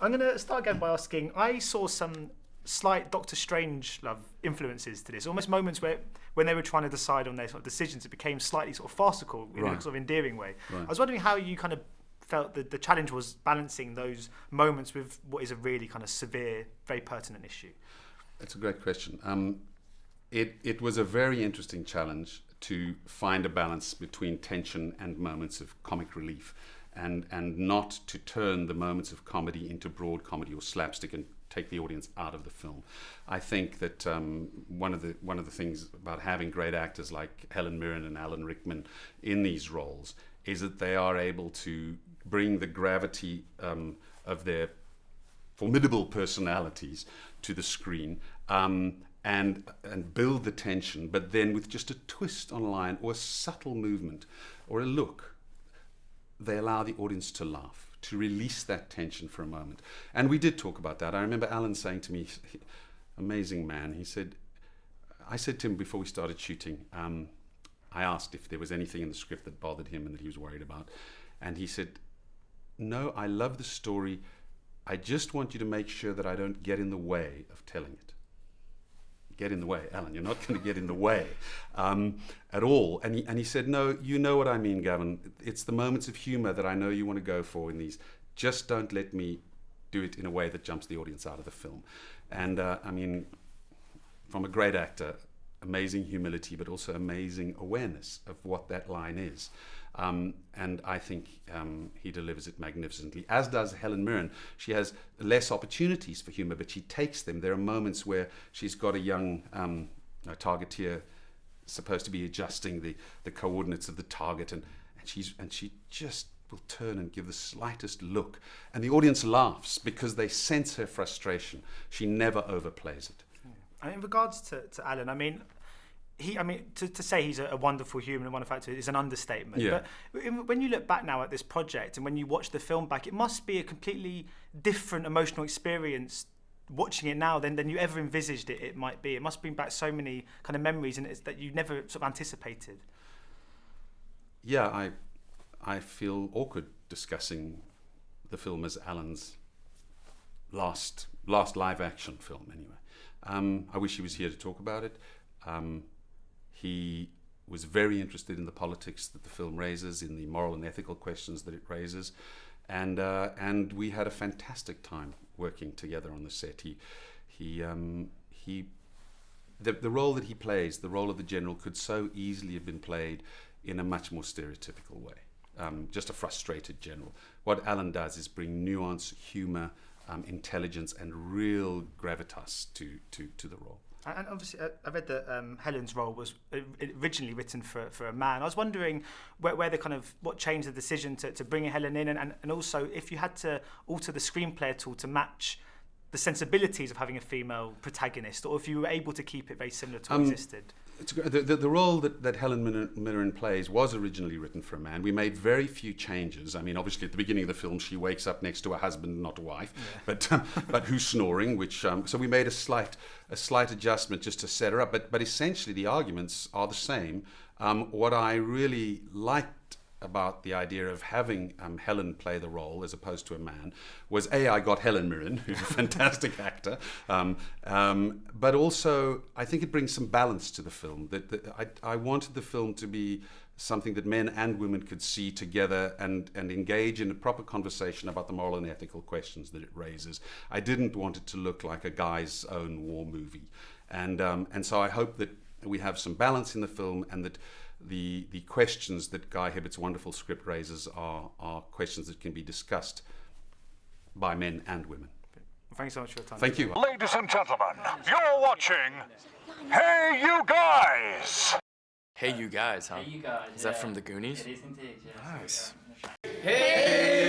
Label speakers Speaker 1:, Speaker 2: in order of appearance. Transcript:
Speaker 1: I'm going to start again by asking, I saw some slight Doctor Strangelove influences to this, almost moments where when they were trying to decide on their sort of decisions, it became slightly sort of farcical in a sort of endearing way. Right. I was wondering how you kind of felt that the challenge was balancing those moments with what is a really kind of severe, very pertinent issue.
Speaker 2: That's a great question. It was a very interesting challenge to find a balance between tension and moments of comic relief, and not to turn the moments of comedy into broad comedy or slapstick and take the audience out of the film. I think that one of the things about having great actors like Helen Mirren and Alan Rickman in these roles is that they are able to bring the gravity of their formidable personalities to the screen, and build the tension, but then with just a twist on a line or a subtle movement or a look, they allow the audience to laugh, to release that tension for a moment. And we did talk about that. I remember Alan saying to me, amazing man, I said to him before we started shooting, I asked if there was anything in the script that bothered him and that he was worried about. And he said, no, I love the story. I just want you to make sure that I don't get in the way of telling it. Get in the way, Alan, you're not going to get in the way at all. And he said, no, you know what I mean, Gavin. It's the moments of humor that I know you want to go for in these. Just don't let me do it in a way that jumps the audience out of the film. And I mean, from a great actor, amazing humility, but also amazing awareness of what that line is. And I think he delivers it magnificently, as does Helen Mirren. She has less opportunities for humor, but she takes them. There are moments where she's got a young targeteer supposed to be adjusting the coordinates of the target, and she just will turn and give the slightest look, and the audience laughs because they sense her frustration. She never overplays it.
Speaker 1: And in regards to Alan, to say he's a wonderful human and wonderful actor is an understatement.
Speaker 2: Yeah.
Speaker 1: But when you look back now at this project and when you watch the film back, it must be a completely different emotional experience watching it now than you ever envisaged it might be. It must bring back so many kind of memories and that you never sort of anticipated.
Speaker 2: Yeah, I feel awkward discussing the film as Alan's last live action film anyway. I wish he was here to talk about it. He was very interested in the politics that the film raises, in the moral and ethical questions that it raises, and we had a fantastic time working together on the set. The role that he plays, the role of the general, could so easily have been played in a much more stereotypical way, just a frustrated general. What Alan does is bring nuance, humour, intelligence, and real gravitas to the role.
Speaker 1: And obviously, I read that Helen's role was originally written for a man. I was wondering where the kind of what changed the decision to bring Helen in, and also if you had to alter the screenplay at all to match the sensibilities of having a female protagonist, or if you were able to keep it very similar to what existed.
Speaker 2: The role that Helen Mirren plays was originally written for a man. We made very few changes. I mean, obviously at the beginning of the film, she wakes up next to her husband, not a wife, but who's snoring. So we made a slight adjustment just to set her up. But essentially, the arguments are the same. What I really liked about the idea of having Helen play the role as opposed to a man was I got Helen Mirren, who's a fantastic actor, but also I think it brings some balance to the film. I wanted the film to be something that men and women could see together and engage in a proper conversation about the moral and ethical questions that it raises. I didn't want it to look like a guy's own war movie, and so I hope that we have some balance in the film, and that the questions that Guy Hibbert's wonderful script raises are questions that can be discussed by men and women.
Speaker 1: Well, thanks so much for your time.
Speaker 2: Thank you.
Speaker 3: Ladies and gentlemen, you're watching Hey You Guys!
Speaker 4: Hey You Guys, huh?
Speaker 5: Hey, you guys.
Speaker 4: Is that from the Goonies?
Speaker 5: It is indeed, yes.
Speaker 4: Nice.
Speaker 5: Hey!